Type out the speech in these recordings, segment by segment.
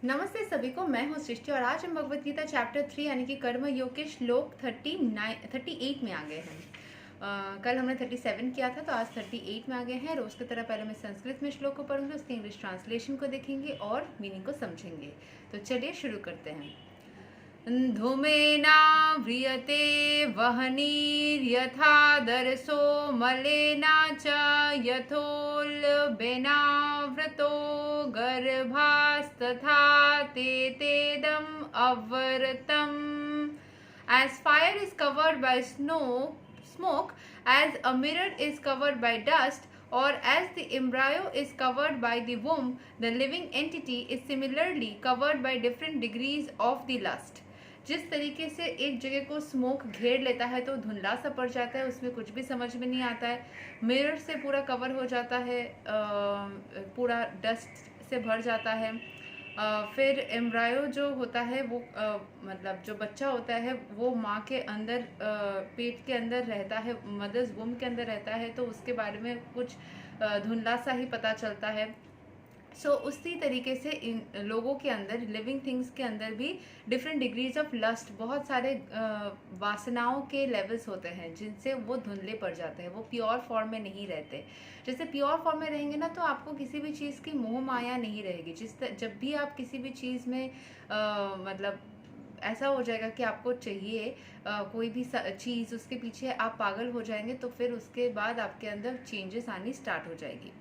नमस्ते सभी को। मैं हूँ सृष्टि और आज हम भगवत गीता चैप्टर 3 यानी कि कर्म योग के श्लोक 38 में आ गए हैं। कल हमने 37 किया था, तो आज 38 में आ गए हैं। रोज की तरह पहले मैं संस्कृत में श्लोक को पढ़ूंगी, उसके इंग्लिश ट्रांसलेशन को देखेंगे और मीनिंग को समझेंगे। तो चलिए शुरू करते हैं। धूमेनाव्रियते वह्निर्यथा दर्शो मलेना च यथोल्बेनावृतो गर्भास्तथा तेतेदम् अवर्तम्. As fire is covered by smoke, as a mirror is covered by dust, or as the embryo is covered by the womb, the living entity is similarly covered by different degrees of the lust. जिस तरीके से एक जगह को smoke घेर लेता है तो धुंधला सा पड़ जाता है, उसमें कुछ भी समझ में नहीं आता है, मिरर से पूरा कवर हो जाता है, पूरा डस्ट से भर जाता है। फिर एम्ब्रायो जो होता है वो मतलब जो बच्चा होता है वो माँ के अंदर पेट के अंदर रहता है, मदर्स वुम के अंदर रहता है, तो उसके बारे में कुछ धुंधला सा ही पता चलता है। उसी तरीके से इन लोगों के अंदर, लिविंग थिंग्स के अंदर भी डिफरेंट डिग्रीज ऑफ लस्ट, बहुत सारे वासनाओं के लेवल्स होते हैं जिनसे वो धुंधले पड़ जाते हैं, वो प्योर फॉर्म में नहीं रहते। जैसे प्योर फॉर्म में रहेंगे ना तो आपको किसी भी चीज़ की मोह माया नहीं रहेगी। जब भी आप किसी भी चीज़ में मतलब ऐसा हो जाएगा कि आपको चाहिए कोई भी चीज़, उसके पीछे आप पागल हो जाएंगे, तो फिर उसके बाद आपके अंदर चेंजेस आनी स्टार्ट हो जाएगी।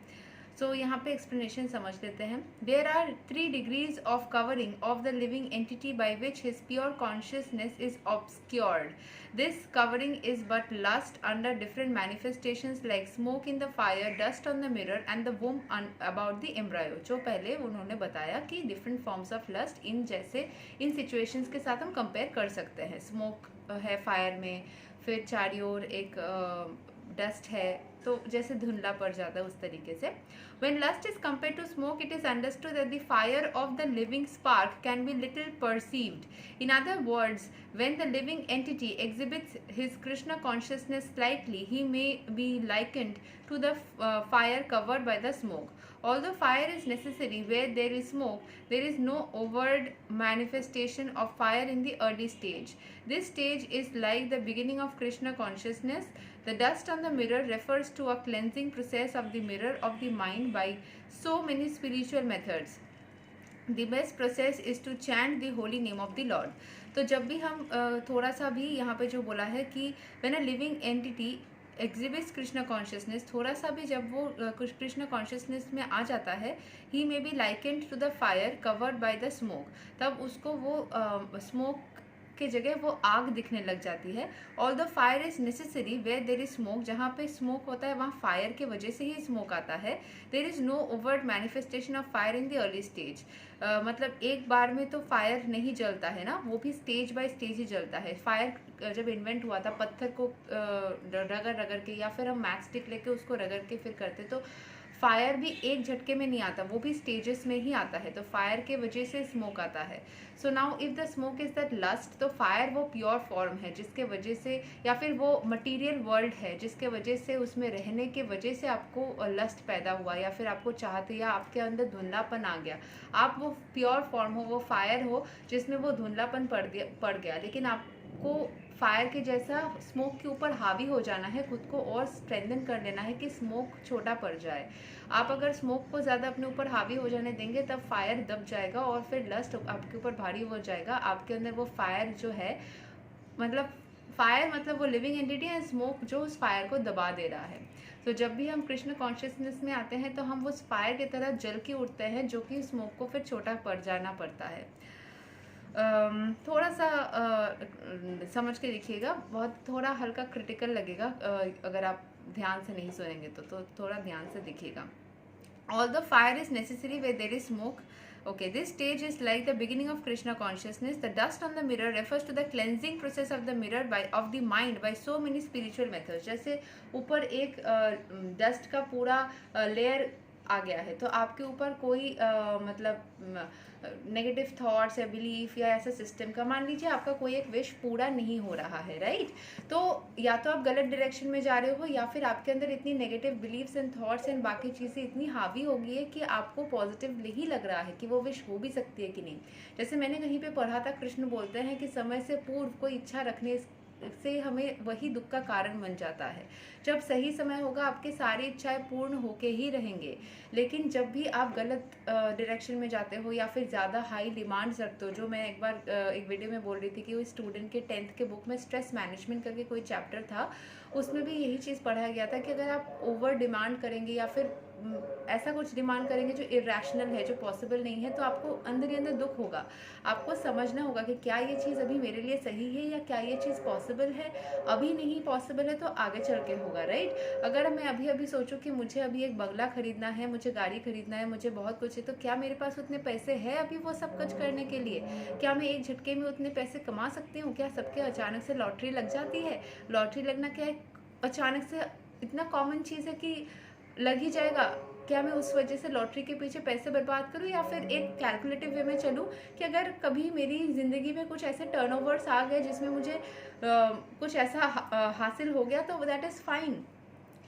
यहाँ पे एक्सप्लेनेशन समझ लेते हैं। There are 3 degrees of covering of the living entity by which his pure consciousness is obscured. This covering is but lust under different manifestations like smoke in the fire, dust on the mirror and the womb about the embryo. जो पहले उन्होंने बताया कि different forms of lust in situations के साथ हम compare कर सकते हैं। स्मोक है फायर में, फिर चारों ओर एक डस्ट है, तो जैसे धुंधला पड़ जाता है उस तरीके से। When lust is compared to smoke, it is understood that the fire of the living spark can be little perceived. In other words, when the living entity exhibits his Krishna consciousness slightly, he may be likened to the fire covered by the smoke. Although fire is necessary where there is smoke, there is no overt manifestation of fire in the early stage. This stage is like the beginning of Krishna consciousness. The dust on the mirror refers to a cleansing process of the mirror of the mind by so many spiritual methods. The best process is to chant the holy name of the Lord. तो जब भी हम थोड़ा सा भी यहाँ पे जो बोला है कि when a living entity exhibits Krishna consciousness, थोड़ा सा भी जब वो कृष्ण कॉन्शियसनेस में आ जाता है, he may be likened to the fire covered by the smoke, तब उसको वो स्मोक के जगह वो आग दिखने लग जाती है। All the fire is necessary where there is smoke, जहाँ पे स्मोक होता है वहाँ फायर के वजह से ही स्मोक आता है। There is no overt manifestation of fire in the early stage, मतलब एक बार में तो फायर नहीं जलता है ना, वो भी स्टेज बाय स्टेज ही जलता है। फायर जब इन्वेंट हुआ था, पत्थर को रगड़ रगड़ के या फिर हम मैच स्टिक लेके उसको रगड़ के फिर करते, तो फायर भी एक झटके में नहीं आता, वो भी स्टेजेस में ही आता है। तो फायर के वजह से स्मोक आता है। So now if the smoke is that lust, तो फायर वो प्योर फॉर्म है जिसके वजह से, या फिर वो मटेरियल वर्ल्ड है जिसके वजह से, उसमें रहने के वजह से आपको लस्ट पैदा हुआ, या फिर आपको चाहते या आपके अंदर धुंधलापन आ गया। आप वो प्योर फॉर्म हो, वो फायर हो जिसमें वो धुंधलापन पड़ गया, लेकिन आपको फायर के जैसा स्मोक के ऊपर हावी हो जाना है, खुद को और स्ट्रेंथन कर लेना है कि स्मोक छोटा पड़ जाए। आप अगर स्मोक को ज़्यादा अपने ऊपर हावी हो जाने देंगे तब फायर दब जाएगा और फिर लस्ट आपके ऊपर भारी हो जाएगा। आपके अंदर वो फायर जो है, मतलब फायर मतलब वो लिविंग एंटिटी है, स्मोक जो उस फायर को दबा दे रहा है। तो जब भी हम कृष्ण कॉन्शियसनेस में आते हैं तो हम उस फायर की तरह जल के उठते हैं, जो कि स्मोक को फिर छोटा पड़ जाना पड़ता है। थोड़ा सा समझ के देखिएगा, बहुत थोड़ा हल्का क्रिटिकल लगेगा अगर आप ध्यान से नहीं सुनेंगे तो थोड़ा ध्यान से देखिएगा। Although fire is necessary where there is smoke, okay, this stage is like the beginning of Krishna consciousness. The dust on the mirror refers to the cleansing process of the mirror of the mind by so many spiritual methods. जैसे ऊपर एक dust का पूरा layer आ गया है, तो आपके ऊपर कोई मतलब नेगेटिव थॉट्स या बिलीफ या ऐसा सिस्टम का, मान लीजिए आपका कोई एक विश पूरा नहीं हो रहा है, राइट, तो या तो आप गलत डायरेक्शन में जा रहे हो, या फिर आपके अंदर इतनी negative beliefs and thoughts and बाकी चीज़ें इतनी हावी हो गई है कि आपको पॉजिटिव ही लग रहा है कि वो विश हो भी सकती है कि नहीं। जैसे मैंने कहीं पे पढ़ा था, कृष्ण बोलते हैं कि समय से पूर्व कोई इच्छा रखने से हमें वही दुख का कारण बन जाता है। जब सही समय होगा आपके सारी इच्छाएं पूर्ण होके ही रहेंगे, लेकिन जब भी आप गलत डायरेक्शन में जाते हो या फिर ज़्यादा हाई डिमांड्स रखते हो, जो मैं एक बार एक वीडियो में बोल रही थी कि वो स्टूडेंट के 10th के बुक में स्ट्रेस मैनेजमेंट करके कोई चैप्टर था, उसमें भी यही चीज़ पढ़ाया गया था कि अगर आप ओवर डिमांड करेंगे या फिर ऐसा कुछ डिमांड करेंगे जो इरेशनल है, जो पॉसिबल नहीं है, तो आपको अंदर ही अंदर दुख होगा। आपको समझना होगा कि क्या ये चीज़ अभी मेरे लिए सही है या क्या ये चीज़ पॉसिबल है। अभी नहीं पॉसिबल है तो आगे चल के होगा, राइट। अगर मैं अभी अभी सोचूं कि मुझे अभी एक बंगला खरीदना है, मुझे गाड़ी खरीदना है, मुझे बहुत कुछ है, तो क्या मेरे पास उतने पैसे हैं अभी वो सब कुछ करने के लिए? क्या मैं एक झटके में उतने पैसे कमा सकती हूँ? क्या सबके अचानक से लॉटरी लग जाती है? लॉटरी लगना क्या है, अचानक से इतना कॉमन चीज़ है कि लग ही जाएगा। क्या मैं उस वजह से लॉटरी के पीछे पैसे बर्बाद करूं, या फिर एक कैलकुलेटिव वे में चलूं कि अगर कभी मेरी ज़िंदगी में कुछ ऐसे टर्नओवर्स आ गए जिसमें मुझे कुछ ऐसा हासिल हो गया, तो दैट इज़ फाइन।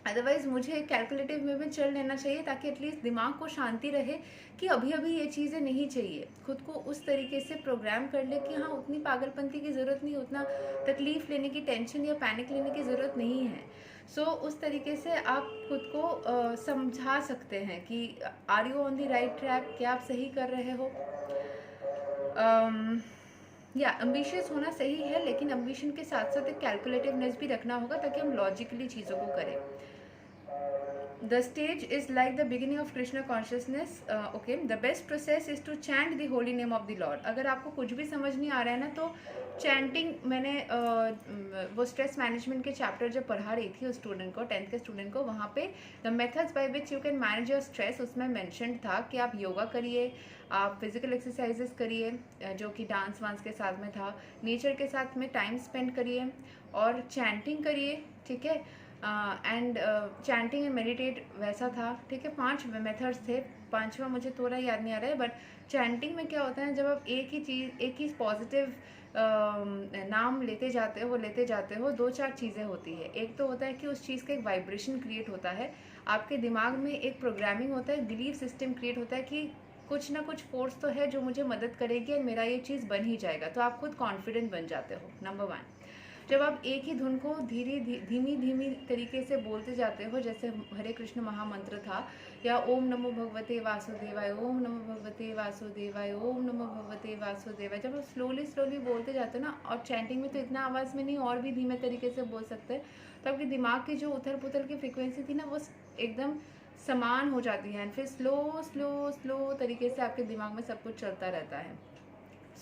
अदरवाइज़ मुझे कैलकुलेटिव वे में चल लेना चाहिए, ताकि एटलीस्ट दिमाग को शांति रहे कि अभी अभी ये चीज़ें नहीं चाहिए। खुद को उस तरीके से प्रोग्राम कर ले कि हाँ, उतनी पागलपंती की ज़रूरत नहीं, उतना तकलीफ़ लेने की, टेंशन या पैनिक लेने की ज़रूरत नहीं है। सो उस तरीके से आप खुद को समझा सकते हैं कि are you on the right track, क्या आप सही कर रहे हो। या एम्बिशियस होना सही है, लेकिन एम्बिशन के साथ साथ एक कैलकुलेटिवनेस भी रखना होगा, ताकि हम लॉजिकली चीज़ों को करें। The stage is like the beginning of Krishna consciousness. Okay, the best process is to chant the holy name of the Lord. अगर आपको कुछ भी समझ नहीं आ रहा है ना, तो चैंटिंग, मैंने वो स्ट्रेस मैनेजमेंट के चैप्टर जब पढ़ा रही थी उस स्टूडेंट को, 10th के स्टूडेंट को, वहाँ पे the methods by which you can manage your stress, उसमें मेंशन था कि आप योगा करिए, आप फिजिकल एक्सरसाइजेस करिए, जो कि डांस वांस के साथ में था, नेचर के साथ में टाइम स्पेंड करिए और चैंटिंग करिए, ठीक है, एंड चैंटिंग एंड मेडिटेट वैसा था, ठीक है। 5 मेथड्स थे, 5वां मुझे थोड़ा याद नहीं आ रहा है, बट चैंटिंग में क्या होता है, जब आप एक ही पॉजिटिव नाम लेते जाते हो 2-4 चीज़ें होती है। एक तो होता है कि उस चीज़ का एक वाइब्रेशन क्रिएट होता है, आपके दिमाग में एक प्रोग्रामिंग होता है, बिलीफ सिस्टम क्रिएट होता है कि कुछ ना कुछ फोर्स तो है जो मुझे मदद करेगी और मेरा ये चीज़ बन ही जाएगा, तो आप खुद कॉन्फिडेंट बन जाते हो, नंबर 1। जब आप एक ही धुन को धीमी तरीके से बोलते जाते हो, जैसे हरे कृष्ण महामंत्र था, या ओम नमो भगवते वासुदेवाय, ओम नमो भगवते वासुदेवाय, ओम नमो भगवते वासुदेवाय, जब आप स्लोली बोलते जाते हो ना, और चैंटिंग में तो इतना आवाज़ में नहीं, और भी धीमे तरीके से बोल सकते हैं, तो आपके दिमाग की जो उथल पुथल की फ्रिक्वेंसी थी ना, वो एकदम समान हो जाती है, एंड फिर स्लो तरीके से आपके दिमाग में सब कुछ चलता रहता है।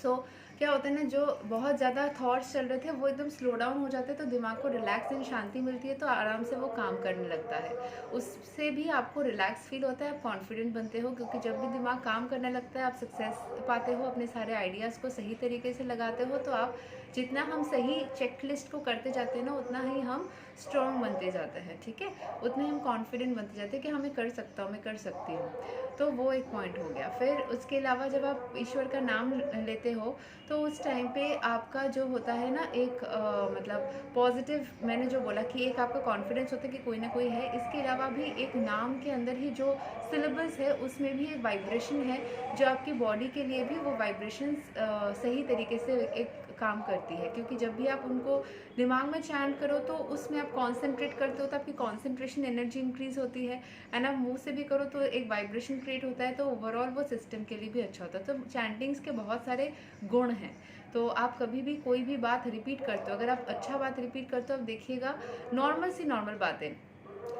सो क्या होता है ना, जो बहुत ज़्यादा थॉट्स चल रहे थे वो एकदम स्लो डाउन हो जाते हैं, तो दिमाग को रिलैक्स एंड शांति मिलती है, तो आराम से वो काम करने लगता है, उससे भी आपको रिलैक्स फील होता है, आप कॉन्फिडेंट बनते हो, क्योंकि जब भी दिमाग काम करने लगता है आप सक्सेस पाते हो, अपने सारे आइडियाज़ को सही तरीके से लगाते हो, तो आप जितना हम सही चेकलिस्ट को करते जाते हैं ना, उतना ही हम स्ट्रॉन्ग बनते जाते हैं, ठीक है, उतने हम कॉन्फिडेंट बनते जाते हैं कि हमें कर सकता हूँ, मैं कर सकती हूँ। तो वो एक पॉइंट हो गया। फिर उसके अलावा जब आप ईश्वर का नाम लेते हो, तो उस टाइम पे आपका जो होता है ना, एक मतलब पॉजिटिव, मैंने जो बोला कि एक आपका कॉन्फिडेंस होता है कि कोई ना कोई है, इसके अलावा भी एक नाम के अंदर ही जो सिलेबल्स है उसमें भी एक वाइब्रेशन है, जो आपकी बॉडी के लिए भी वो वाइब्रेशंस सही तरीके से एक काम करती है, क्योंकि जब भी आप उनको दिमाग में चैंट करो तो उसमें आप कॉन्सेंट्रेट करते हो, तो आपकी कॉन्सेंट्रेशन एनर्जी इंक्रीज होती है, एंड आप मुंह से भी करो तो एक वाइब्रेशन क्रिएट होता है, तो ओवरऑल वो सिस्टम के लिए भी अच्छा होता है। तो चैंटिंग्स के बहुत सारे गुण हैं, तो आप कभी भी कोई भी बात रिपीट करते हो, अगर आप अच्छा बात रिपीट करते हो, आप देखिएगा नॉर्मल बातें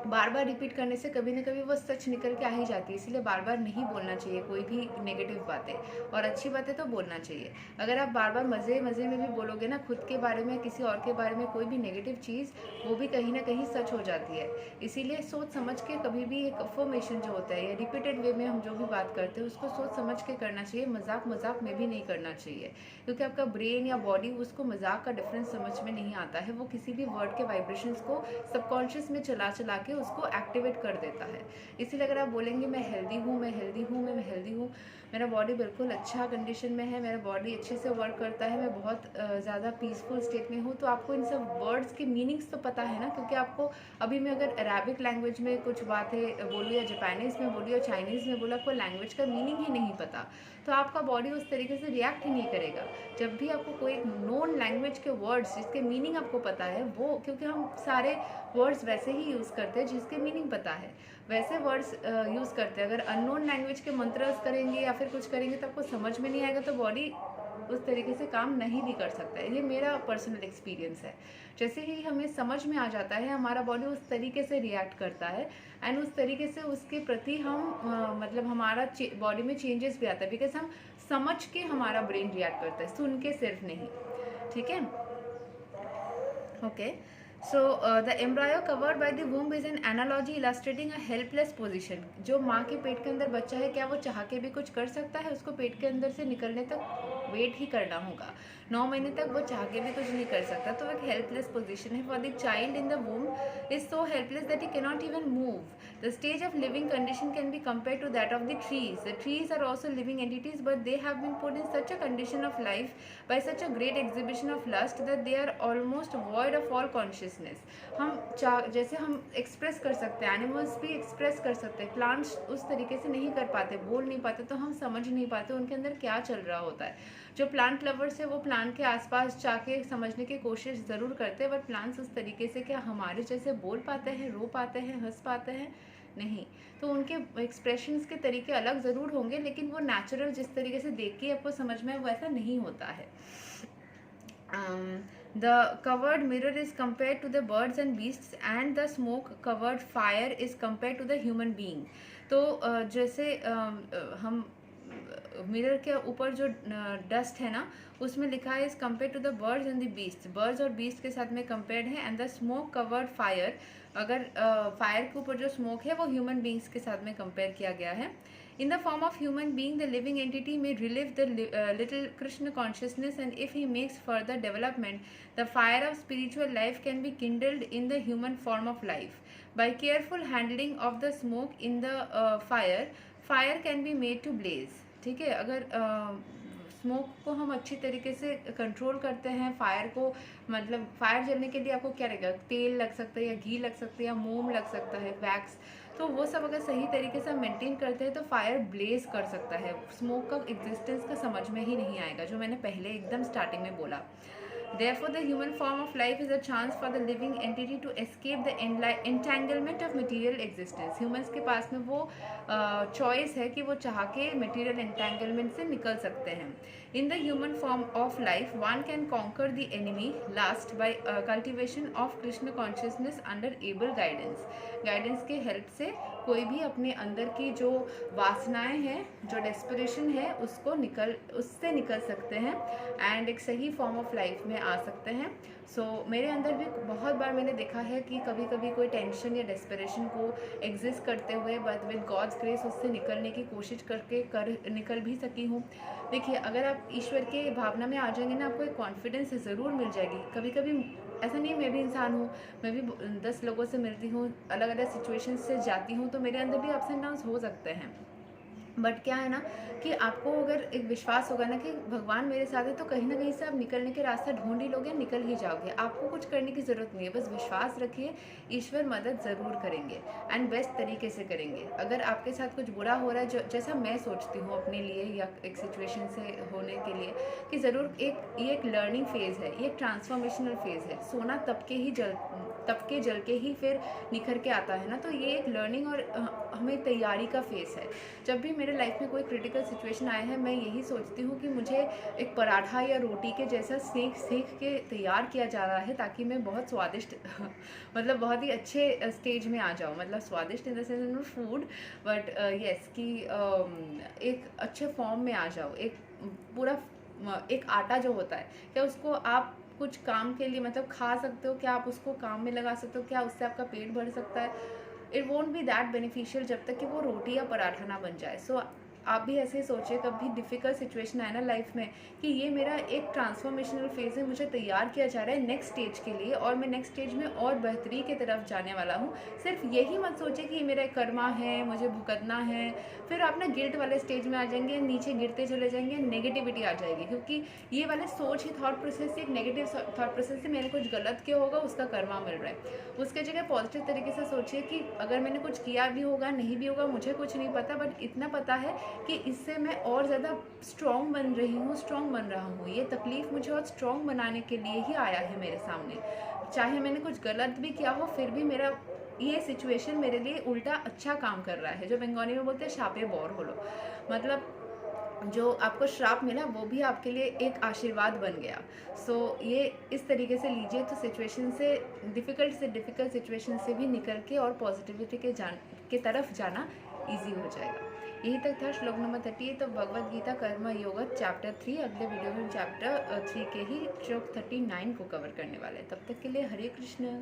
बार बार रिपीट करने से कभी ना कभी वो सच निकल के आ ही जाती है, इसलिए बार बार नहीं बोलना चाहिए कोई भी नेगेटिव बातें, और अच्छी बातें तो बोलना चाहिए। अगर आप बार बार मज़े में भी बोलोगे ना खुद के बारे में, किसी और के बारे में कोई भी नेगेटिव चीज़, वो भी कहीं ना कहीं सच हो जाती है। इसीलिए सोच समझ के कभी भी एक अफर्मेशन जो होता है या रिपीटेड वे में हम जो भी बात करते हैं उसको सोच समझ के करना चाहिए, मजाक में भी नहीं करना चाहिए, क्योंकि आपका ब्रेन या बॉडी उसको मजाक का डिफरेंस समझ में नहीं आता है, वो किसी भी वर्ड के वाइब्रेशंस को सबकॉन्शियस में चला के जाके उसको एक्टिवेट कर देता है। इसीलिए अगर आप बोलेंगे मैं हेल्दी हूँ, मैं हेल्दी हूँ, मैं हेल्दी हूँ, मेरा बॉडी बिल्कुल अच्छा कंडीशन में है, मेरा बॉडी अच्छे से वर्क करता है, मैं बहुत ज़्यादा पीसफुल स्टेट में हूँ, तो आपको इन सब वर्ड्स के मीनिंग्स तो पता है ना। क्योंकि आपको अभी मैं अगर अरेबिक लैंग्वेज में कुछ बातें बोलूँ या जापानीज़ में बोलूँ या चाइनीज़ में बोला, आपको लैंग्वेज का मीनिंग ही नहीं पता, तो आपका बॉडी उस तरीके से रिएक्ट ही नहीं करेगा। जब भी आपको कोई नॉन लैंग्वेज के वर्ड्स जिसके मीनिंग आपको पता है, वो क्योंकि हम सारे वर्ड्स वैसे ही यूज़ करते हैं जिसके मीनिंग पता है, वैसे वर्ड्स यूज़ करते हैं। अगर अननोन लैंग्वेज के मंत्रस करेंगे या फिर कुछ करेंगे तो आपको समझ में नहीं आएगा, तो बॉडी उस तरीके से काम नहीं भी कर सकता है। ये मेरा पर्सनल एक्सपीरियंस है। जैसे ही हमें समझ में आ जाता है, हमारा बॉडी उस तरीके से रिएक्ट करता है एंड उस तरीके से उसके प्रति हम मतलब हमारा बॉडी में चेंजेस भी आता है, बिकॉज हम समझ के हमारा ब्रेन रिएक्ट करता है, सुन के सिर्फ नहीं। ठीक है, okay. So the embryo covered by the womb is an analogy illustrating a helpless position. जो माँ के पेट के अंदर बच्चा है, क्या वो चाह के भी कुछ कर सकता है? उसको पेट के अंदर से निकलने तक वेट ही करना होगा। 9 महीने तक वो चाह के भी कुछ नहीं कर सकता, तो एक हेल्पलेस पोजीशन है। For the child in the womb is so helpless that he cannot even move. The stage of living condition can be compare to that of the trees. The trees are also living entities, but they have been put in such a condition of life by such a great exhibition of lust that they are almost void of all consciousness. हम जैसे हम express कर सकते हैं, animals भी express कर सकते हैं, प्लांट्स उस तरीके से नहीं कर पाते, बोल नहीं पाते, तो हम समझ नहीं पाते उनके अंदर क्या चल रहा होता है। जो प्लांट लवर्स है वो प्लांट के आसपास जाके समझने की कोशिश ज़रूर करते हैं, बट प्लांट्स उस तरीके से क्या हमारे जैसे बोल पाते हैं, रो पाते हैं, हंस पाते हैं? नहीं। तो उनके एक्सप्रेशंस के तरीके अलग ज़रूर होंगे, लेकिन वो नेचुरल जिस तरीके से देख के आपको समझ में वो ऐसा नहीं होता है। The covered mirror is compared to the birds and beasts and the smoke covered fire is compared to the human being. तो जैसे हम मिरर के ऊपर जो डस्ट है ना, उसमें लिखा है is compare to the birds and the beast, birds और बीस्ट के साथ में कंपेयर्ड है। And the smoke covered fire, अगर फायर के ऊपर जो स्मोक है वो ह्यूमन बींग्स के साथ में कंपेयर किया गया है। In the form of human being, the living entity may relive the little Krishna consciousness, and if he makes further development, the fire of spiritual life can be kindled in the human form of life. By careful handling of the smoke in the fire can be made to blaze. ठीक है, अगर smoke को हम अच्छी तरीके से control करते हैं, फायर को मतलब फायर जलने के लिए आपको क्या लगेगा, तेल लग सकता है या घी लग सकता है या मोम लग सकता है, वैक्स, तो वो सब अगर सही तरीके से मेंटेन करते हैं तो फायर ब्लेज कर सकता है। स्मोक का एग्जिस्टेंस का समझ में ही नहीं आएगा, जो मैंने पहले एकदम स्टार्टिंग में बोला। Therefore, the human form of life is a chance for the living entity to escape the entanglement of material existence. Humans के पास में वो choice है कि वो चाह के material entanglement से निकल सकते हैं। In the human form of life, one can conquer the enemy lust by cultivation of Krishna consciousness under able guidance. Guidance के help से कोई भी अपने अंदर की जो वासनाएं हैं, जो डेस्परेशन है, उससे निकल सकते हैं एंड एक सही फॉर्म ऑफ लाइफ में आ सकते हैं। सो मेरे अंदर भी बहुत बार मैंने देखा है कि कभी कभी कोई टेंशन या डेस्परेशन को एग्जिस्ट करते हुए बट विद गॉड्स ग्रेस उससे निकलने की कोशिश निकल भी सकी हूँ। देखिए, अगर आप ईश्वर के भावना में आ जाएंगे ना, आपको एक कॉन्फिडेंस ज़रूर मिल जाएगी। कभी कभी ऐसा नहीं, मैं भी इंसान हूँ, मैं भी 10 लोगों से मिलती हूँ, अलग अलग सिचुएशन से जाती हूँ, तो मेरे अंदर भी अप्स एंड डाउन्स हो सकते हैं। बट क्या है ना कि आपको अगर एक विश्वास होगा ना कि भगवान मेरे साथ है, तो कहीं ना कहीं से आप निकलने के रास्ता ढूंढ ही लोगे, निकल ही जाओगे। आपको कुछ करने की ज़रूरत नहीं है, बस विश्वास रखिए, ईश्वर मदद ज़रूर करेंगे एंड बेस्ट तरीके से करेंगे। अगर आपके साथ कुछ बुरा हो रहा है, जैसा मैं सोचती हूँ अपने लिए या एक सिचुएशन से होने के लिए, कि ज़रूर ये एक लर्निंग फेज़ है, ये एक ट्रांसफॉर्मेशनल फेज़ है। सोना तब के जल के ही फिर निखर के आता है ना, तो ये एक लर्निंग और हमें तैयारी का फेज़ है। जब भी मेरे लाइफ में कोई क्रिटिकल सिचुएशन आया है, मैं यही सोचती हूँ कि मुझे एक पराठा या रोटी के जैसा सेक के तैयार किया जा रहा है, ताकि मैं बहुत स्वादिष्ट मतलब बहुत ही अच्छे स्टेज में आ जाऊँ, मतलब स्वादिष्ट in the sense not food but yes, कि एक अच्छे फॉर्म में आ जाओ। एक पूरा एक आटा जो होता है, क्या उसको आप कुछ काम के लिए मतलब खा सकते हो, क्या आप उसको काम में लगा सकते हो, क्या उससे आपका पेट भर सकता है? It won't be that beneficial जब तक कि वो रोटी या पराठा ना बन जाए। सो आप भी ऐसे ही सोचिए, कभी डिफ़िकल्ट सिचुएशन आए ना लाइफ में कि ये मेरा एक ट्रांसफॉर्मेशनल फेज़ है, मुझे तैयार किया जा रहा है नेक्स्ट स्टेज के लिए और मैं नेक्स्ट स्टेज में और बेहतरी की तरफ जाने वाला हूँ। सिर्फ यही मत सोचिए कि ये मेरा एक कर्मा है, मुझे भुगतना है, फिर आप ना गिल्ट वाले स्टेज में आ जाएंगे, नीचे गिरते चले जाएंगे, नेगेटिविटी आ जाएगी, क्योंकि ये वाले सोच ही थॉट प्रोसेस से, एक नेगेटिव थॉट प्रोसेस से मैंने कुछ गलत किया होगा उसका कर्मा मिल रहा है। उसके जगह पॉजिटिव तरीके से सोचिए कि अगर मैंने कुछ किया भी होगा, नहीं भी होगा, मुझे कुछ नहीं पता, बट इतना पता है कि इससे मैं और ज़्यादा स्ट्रॉन्ग बन रही हूँ, स्ट्रॉन्ग बन रहा हूँ। ये तकलीफ़ मुझे और स्ट्रॉन्ग बनाने के लिए ही आया है मेरे सामने। चाहे मैंने कुछ गलत भी किया हो, फिर भी मेरा ये सिचुएशन मेरे लिए उल्टा अच्छा काम कर रहा है। जो बंगाली में बोलते हैं शापे बोर होलो, मतलब जो आपको श्राप मिला वो भी आपके लिए एक आशीर्वाद बन गया। सो ये इस तरीके से लीजिए, तो सिचुएशन से डिफ़िकल्ट सिचुएशन से भी निकल के और पॉजिटिविटी के तरफ जाना ईजी हो जाएगा। यही तक था श्लोक नंबर 38। तो भगवद गीता कर्म योग चैप्टर 3, अगले वीडियो में चैप्टर 3 के ही श्लोक 39 को कवर करने वाले हैं। तब तक के लिए हरे कृष्ण।